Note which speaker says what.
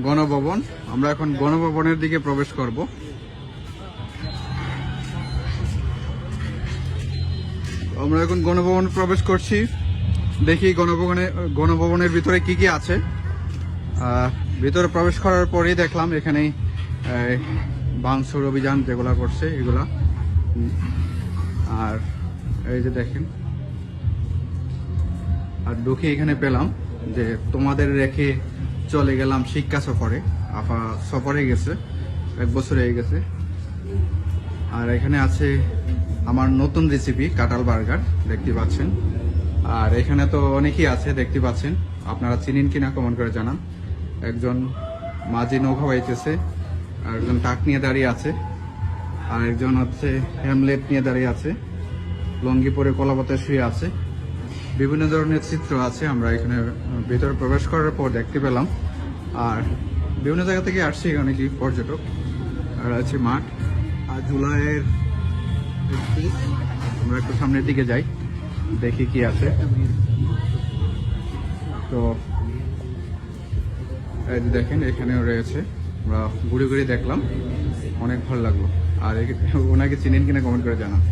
Speaker 1: গণভবন। আমরা এখন গণভবনের দিকে প্রবেশ করব। আমরা এখন গণভবন প্রবেশ করছি। দেখি গণভবনের ভিতরে কি কি আছে। ভিতরে প্রবেশ করার পরেই দেখলাম এখানে ভাঙচুর অভিযান যেগুলা করছে এগুলা। আর এই যে দেখেন, আর ঢুকে এখানে পেলাম যে তোমাদের রেখে চলে গেলাম শিক্ষা সফরে। আপা সফরে গেছে, 1 বছর হয়ে গেছে। আর এখানে আছে আমার নতুন রেসিপি কাঁঠাল বার্গার, দেখতে পাচ্ছেন। আর এখানে তো অনেকেই আছে দেখতে পাচ্ছেন, আপনারা চিনেন কিনা কমেন্ট করে জানান। একজন মাঝি নৌকা বাইতেছে, আর একজন টাক নিয়ে দাঁড়িয়ে আছে, আর একজন হচ্ছে হ্যামলেট নিয়ে দাঁড়িয়ে আছে, লঙ্গি পরে কলাপাতা শুয়ে আছে। বিভিন্ন ধরনের চিত্র আছে আমরা এখানে ভিতরে প্রবেশ করার পর দেখতে পেলাম। আর বিভিন্ন জায়গা থেকে আসছে অনেকই পর্যটক। আর আছে মাঠ। আর জুলাইয়ের আমরা একটু সামনের দিকে যাই, দেখি কি আছে। তো এই যে দেখেন এখানেও রয়েছে, আমরা ঘুরে ঘুরে দেখলাম, অনেক ভালো লাগলো। আর ওনাকে চিনেন কিনা কমেন্ট করে জানান।